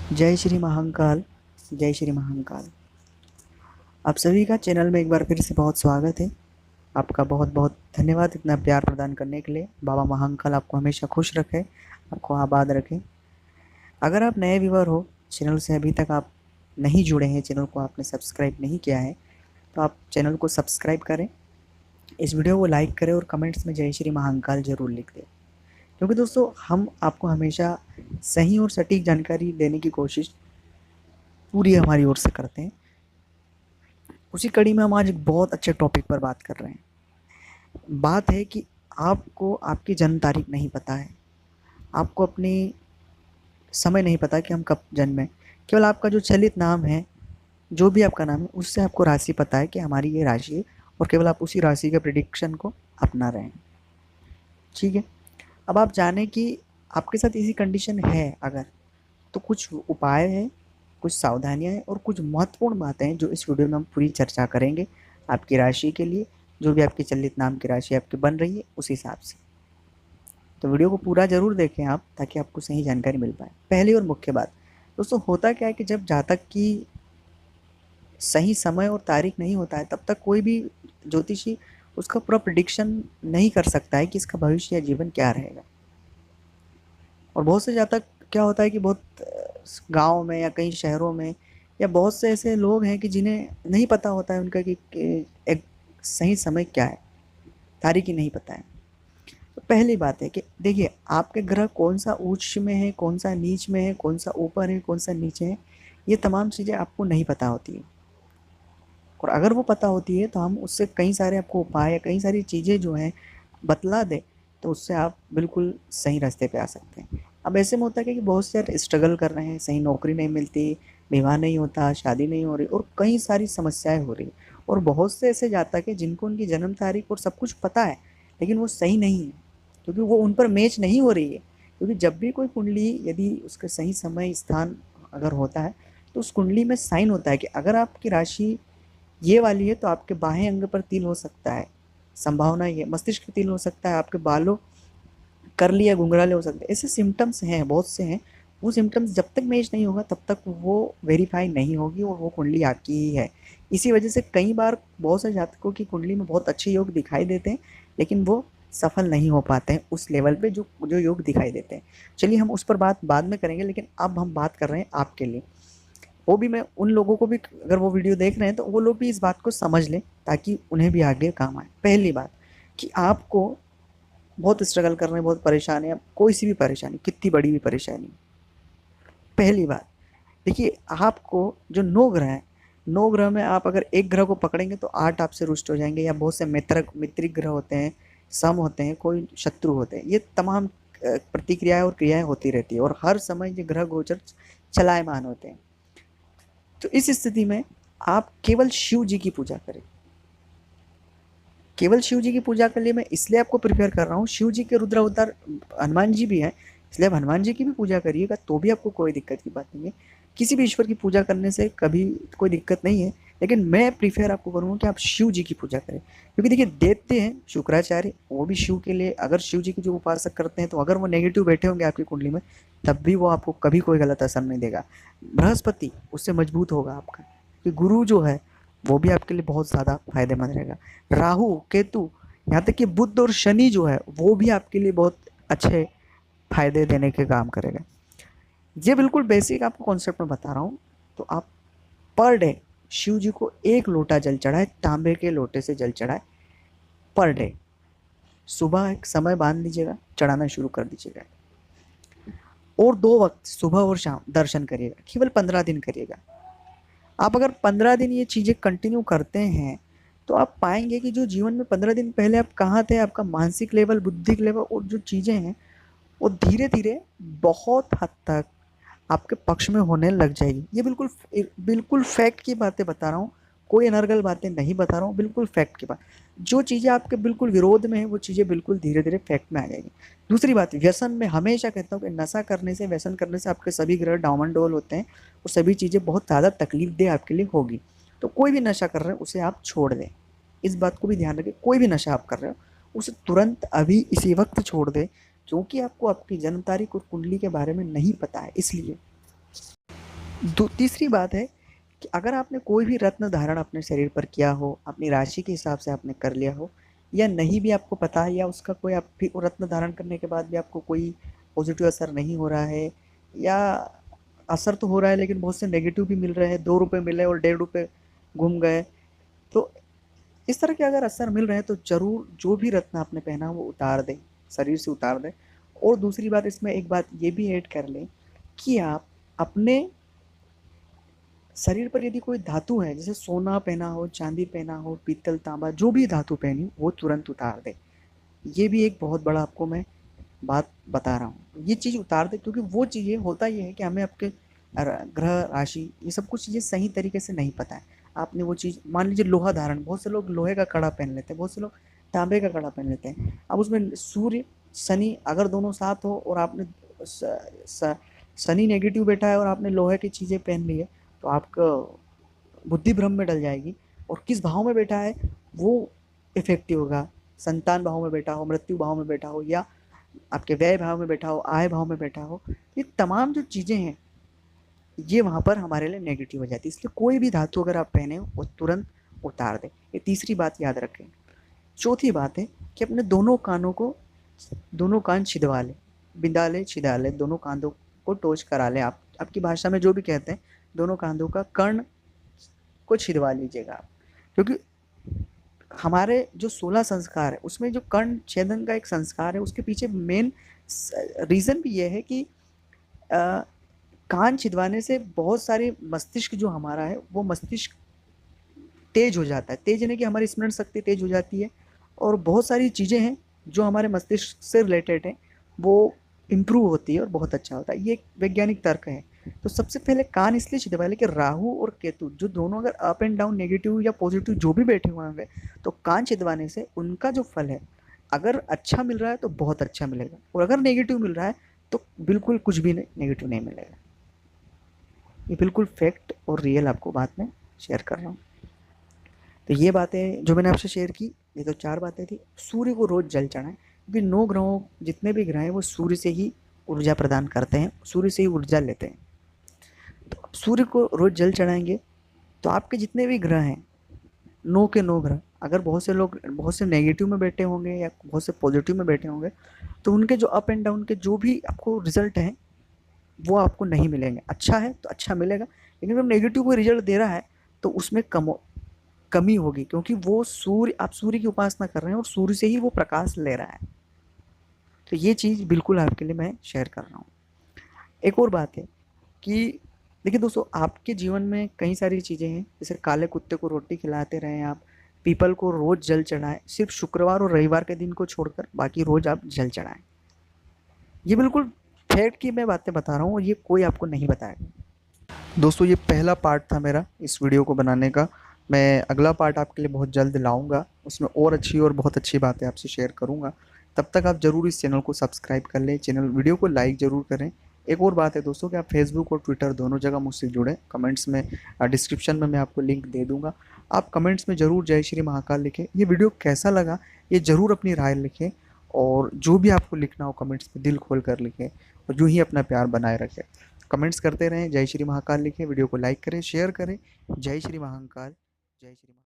जय श्री महाकाल। जय श्री महाकाल। आप सभी का चैनल में एक बार फिर से बहुत स्वागत है। आपका बहुत बहुत धन्यवाद इतना प्यार प्रदान करने के लिए। बाबा महाकाल आपको हमेशा खुश रखे, आपको आबाद रखे। अगर आप नए व्यूवर हो, चैनल से अभी तक आप नहीं जुड़े हैं, चैनल को आपने सब्सक्राइब नहीं किया है, तो आप चैनल को सब्सक्राइब करें, इस वीडियो को लाइक करें और कमेंट्स में जय श्री महाकाल ज़रूर लिख दें। क्योंकि दोस्तों, हम आपको हमेशा सही और सटीक जानकारी देने की कोशिश पूरी हमारी ओर से करते हैं। उसी कड़ी में हम आज एक बहुत अच्छे टॉपिक पर बात कर रहे हैं। बात है कि आपको आपकी जन्म तारीख नहीं पता है, आपको अपनी समय नहीं पता कि हम कब जन्मे। केवल आपका जो चलित नाम है, जो भी आपका नाम है, उससे आपको राशि पता है कि हमारी ये राशि है, और केवल आप उसी राशि के प्रिडिक्शन को अपना रहे हैं। ठीक है। अब आप जाने कि आपके साथ इसी कंडीशन है अगर, तो कुछ उपाय है, कुछ सावधानियां हैं और कुछ महत्वपूर्ण बातें हैं जो इस वीडियो में हम पूरी चर्चा करेंगे आपकी राशि के लिए। जो भी आपकी चलित नाम की राशि आपकी बन रही है उस हिसाब से, तो वीडियो को पूरा ज़रूर देखें आप, ताकि आपको सही जानकारी मिल पाए। पहली और मुख्य बात दोस्तों, होता क्या है कि जब जातक की सही समय और तारीख नहीं होता है, तब तक कोई भी ज्योतिषी उसका पूरा प्रिडिक्शन नहीं कर सकता है कि इसका भविष्य या जीवन क्या रहेगा। और बहुत से जातक क्या होता है कि बहुत गाँव में या कई शहरों में, या बहुत से ऐसे लोग हैं कि जिन्हें नहीं पता होता है उनका कि एक सही समय क्या है, तारीख ही नहीं पता है। तो पहली बात है कि देखिए, आपके ग्रह कौन सा उच्च में है, कौन सा नीच में है, कौन सा ऊपर है, कौन सा नीचे है, ये तमाम चीज़ें आपको नहीं पता होती है। और अगर वो पता होती है तो हम उससे कई सारे आपको उपाय या कई सारी चीज़ें जो हैं बतला दें, तो उससे आप बिल्कुल सही रास्ते पे आ सकते हैं। अब ऐसे में होता है कि बहुत सारे स्ट्रगल कर रहे हैं, सही नौकरी नहीं मिलती, विवाह नहीं होता, शादी नहीं हो रही, और कई सारी समस्याएं हो रही। और बहुत से ऐसे जातक हैं जिनको उनकी जन्म तारीख और सब कुछ पता है, लेकिन वो सही नहीं है, क्योंकि वो उन पर मैच नहीं हो रही है। क्योंकि जब भी कोई कुंडली, यदि उसका सही समय स्थान अगर होता है, तो उस कुंडली में साइन होता है कि अगर आपकी राशि ये वाली है तो आपके बाएं अंग पर तिल हो सकता है, संभावना ये, मस्तिष्क पे तिल हो सकता है, आपके बालों करली या घुंघराले हो सकते हैं। ऐसे सिम्टम्स हैं, बहुत से हैं। वो सिम्टम्स जब तक मैच नहीं होगा तब तक वो वेरीफाई नहीं होगी और वो कुंडली आपकी ही है। इसी वजह से कई बार बहुत से जातकों की कुंडली में बहुत अच्छे योग दिखाई देते हैं, लेकिन वो सफल नहीं हो पाते हैं उस लेवल पे जो जो योग दिखाई देते हैं। चलिए, हम उस पर बात बाद में करेंगे, लेकिन अब हम बात कर रहे हैं आपके लिए। वो भी मैं उन लोगों को भी, अगर वो वीडियो देख रहे हैं तो वो लोग भी इस बात को समझ लें, ताकि उन्हें भी आगे काम आए। पहली बात कि आपको बहुत स्ट्रगल कर रहे हैं, बहुत परेशान है, कोई सी भी परेशानी, कितनी बड़ी भी परेशानी। पहली बात देखिए, आपको जो 9 ग्रह हैं, 9 ग्रह में आप अगर एक ग्रह को पकड़ेंगे तो 8 आपसे रुष्ट हो जाएंगे, या बहुत से मित्रिक ग्रह होते हैं, सम होते हैं, कोई शत्रु होते हैं। ये तमाम प्रतिक्रियाएं और क्रियाएं होती रहती है, और हर समय ये ग्रह गोचर चलायमान होते हैं। तो इस स्थिति में आप केवल शिव जी की पूजा करें। केवल शिव जी की पूजा के लिए मैं इसलिए आपको प्रिपेयर कर रहा हूँ, शिव जी के रुद्र अवतार हनुमान जी भी हैं, इसलिए आप हनुमान जी की भी पूजा करिएगा, तो भी आपको कोई दिक्कत की बात नहीं है। किसी भी ईश्वर की पूजा करने से कभी कोई दिक्कत नहीं है, लेकिन मैं प्रीफेयर आपको करूँगा कि आप शिव जी की पूजा करें। क्योंकि देखिए, दैत्य हैं शुक्राचार्य, वो भी शिव के लिए, अगर शिव जी की जो उपासक करते हैं, तो अगर वो नेगेटिव बैठे होंगे आपकी कुंडली में, तब भी वो आपको कभी कोई गलत असर नहीं देगा। बृहस्पति उससे मजबूत होगा आपका, कि गुरु जो है वो भी आपके लिए बहुत ज़्यादा फायदेमंद रहेगा। राहु केतु, यहाँ तक कि बुध और शनि जो है वो भी आपके लिए बहुत अच्छे फायदे देने के काम करेगा। ये बिल्कुल बेसिक आपको कॉन्सेप्ट में बता रहा हूँ। तो आप पर डे शिव जी को 1 लोटा जल चढ़ाए, तांबे के लोटे से जल चढ़ाए पर डे। सुबह एक समय बांध लीजिएगा, चढ़ाना शुरू कर दीजिएगा, और 2 वक्त सुबह और शाम दर्शन करिएगा। केवल 15 दिन करिएगा। आप अगर 15 दिन ये चीज़ें कंटिन्यू करते हैं, तो आप पाएंगे कि जो जीवन में 15 दिन पहले आप कहाँ थे, आपका मानसिक लेवल, बुद्धिक लेवल और जो चीज़ें हैं, वो धीरे धीरे बहुत हद तक आपके पक्ष में होने लग जाएगी। ये बिल्कुल बिल्कुल फैक्ट की बातें बता रहा हूँ, कोई अनर्गल बातें नहीं बता रहा हूँ, बिल्कुल फैक्ट की बात। जो चीज़ें आपके बिल्कुल विरोध में है, वो चीज़ें बिल्कुल धीरे धीरे फैक्ट में आ जाएगी। दूसरी बात, व्यसन में हमेशा कहता हूँ कि नशा करने से, व्यसन करने से आपके सभी ग्रह डामाडोल होते हैं, वो सभी चीज़ें बहुत ज़्यादा तकलीफ दे आपके लिए होगी। तो कोई भी नशा कर रहे हैं उसे आप छोड़ दें, इस बात को भी ध्यान रखें। कोई भी नशा आप कर रहे हो उसे तुरंत अभी इसी वक्त छोड़ दें, क्योंकि आपको आपकी जन्म तारीख और कुंडली के बारे में नहीं पता है, इसलिए। तीसरी बात है कि अगर आपने कोई भी रत्न धारण अपने शरीर पर किया हो, अपनी राशि के हिसाब से आपने कर लिया हो, या नहीं भी आपको पता है, या उसका कोई आप भी रत्न धारण करने के बाद भी आपको कोई पॉजिटिव असर नहीं हो रहा है, या असर तो हो रहा है लेकिन बहुत से नेगेटिव भी मिल रहे हैं, 2 रुपये मिले और 1.5 रुपये घूम गए, तो इस तरह के अगर असर मिल रहे हैं तो ज़रूर जो भी रत्न आपने पहना वो उतार दें, शरीर से उतार दें। और दूसरी बात, इसमें एक बात ये भी ऐड कर लें कि आप अपने शरीर पर यदि कोई धातु है, जैसे सोना पहना हो, चांदी पहना हो, पीतल, तांबा, जो भी धातु पहनी हो वो तुरंत उतार दे। ये भी एक बहुत बड़ा आपको मैं बात बता रहा हूँ, ये चीज़ उतार दे, क्योंकि वो चीज़ें होता ये है कि हमें आपके ग्रह राशि ये सब कुछ चीज़ें सही तरीके से नहीं पता है। आपने वो चीज़ मान लीजिए लोहा धारण, बहुत से लोग लोहे का कड़ा पहन लेते हैं, बहुत से लोग तांबे का कड़ा पहन लेते हैं। अब उसमें सूर्य शनि अगर दोनों साथ हो और आपने स, स, शनि नेगेटिव बैठा है और आपने लोहे की चीज़ें पहन ली है, तो आपका बुद्धि भ्रम में डल जाएगी। और किस भाव में बैठा है वो इफेक्टिव होगा, संतान भाव में बैठा हो, मृत्यु भाव में बैठा हो, या आपके व्यय भाव में बैठा हो, आय भाव में बैठा हो, ये तमाम जो चीज़ें हैं ये वहाँ पर हमारे लिए नेगेटिव हो जाती है। इसलिए कोई भी धातु अगर आप पहने हो वो तुरंत उतार दें। ये तीसरी बात याद रखें। चौथी बात है कि अपने दोनों कान छिदवा लें, बिंदा लें, छिदा लें, दोनों कांधों को टोच करा लें। आप आपकी भाषा में जो भी कहते हैं, दोनों कांधों का कर्ण को छिदवा लीजिएगा आप, क्योंकि हमारे जो 16 संस्कार है उसमें जो कर्ण छेदन का एक संस्कार है, उसके पीछे मेन रीज़न भी ये है कि अ, कान छिदवाने से बहुत सारे मस्तिष्क जो हमारा है वो मस्तिष्क तेज हो जाता है। तेज यानी कि हमारी स्मरण शक्ति तेज हो जाती है, और बहुत सारी चीज़ें हैं जो हमारे मस्तिष्क से रिलेटेड हैं वो इम्प्रूव होती है और बहुत अच्छा होता है। ये एक वैज्ञानिक तर्क है। तो सबसे पहले कान इसलिए छिदवाए कि राहु और केतु जो दोनों अगर अप एंड डाउन नेगेटिव या पॉजिटिव जो भी बैठे हुए होंगे, तो कान छिदवाने से उनका जो फल है, अगर अच्छा मिल रहा है तो बहुत अच्छा मिलेगा, और अगर नेगेटिव मिल रहा है तो बिल्कुल कुछ भी नेगेटिव नहीं मिलेगा। ये बिल्कुल फैक्ट और रियल आपको बात में शेयर कर रहा हूँ। तो ये बातें जो मैंने आपसे शेयर की, ये तो 4 बातें थी। सूर्य को रोज़ जल चढ़ाएं, क्योंकि 9 ग्रहों जितने भी ग्रह हैं वो सूर्य से ही ऊर्जा प्रदान करते हैं, सूर्य से ही ऊर्जा लेते हैं। तो आप सूर्य को रोज़ जल चढ़ाएंगे तो आपके जितने भी ग्रह हैं, 9 के 9 ग्रह, अगर बहुत से लोग बहुत से नेगेटिव में बैठे होंगे या बहुत से पॉजिटिव में बैठे होंगे, तो उनके जो अप एंड डाउन के जो भी आपको रिजल्ट हैं वो आपको नहीं मिलेंगे। अच्छा है तो अच्छा मिलेगा, लेकिन जब नेगेटिव कोई रिजल्ट दे रहा है तो उसमें कमी होगी, क्योंकि वो सूर्य, आप सूर्य की उपासना कर रहे हैं और सूर्य से ही वो प्रकाश ले रहा है। तो ये चीज़ बिल्कुल आपके लिए मैं शेयर कर रहा हूँ। एक और बात है कि देखिए दोस्तों, आपके जीवन में कई सारी चीज़ें हैं, जैसे काले कुत्ते को रोटी खिलाते रहें आप, पीपल को रोज़ जल चढ़ाएं, सिर्फ शुक्रवार और रविवार के दिन को छोड़कर बाकी रोज़ आप जल चढ़ाएं। ये बिल्कुल फैक्ट की मैं बातें बता रहा हूँ और ये कोई आपको नहीं बताएगा। दोस्तों, ये पहला पार्ट था मेरा इस वीडियो को बनाने का। मैं अगला पार्ट आपके लिए बहुत जल्द लाऊंगा, उसमें और अच्छी और बहुत अच्छी बातें आपसे शेयर करूंगा। तब तक आप ज़रूर इस चैनल को सब्सक्राइब कर लें, चैनल वीडियो को लाइक ज़रूर करें। एक और बात है दोस्तों कि आप फेसबुक और ट्विटर दोनों जगह मुझसे जुड़ें। कमेंट्स में डिस्क्रिप्शन में मैं आपको लिंक दे दूँगा। आप कमेंट्स में ज़रूर जय श्री महाकाल लिखें। ये वीडियो कैसा लगा ये ज़रूर अपनी राय लिखें, और जो भी आपको लिखना हो कमेंट्स में दिल खोल कर लिखें, और यूँ ही अपना प्यार बनाए रखें। कमेंट्स करते रहें, जय श्री महाकाल लिखें, वीडियो को लाइक करें, शेयर करें। जय श्री महाकाल, जय श्री महाकाल।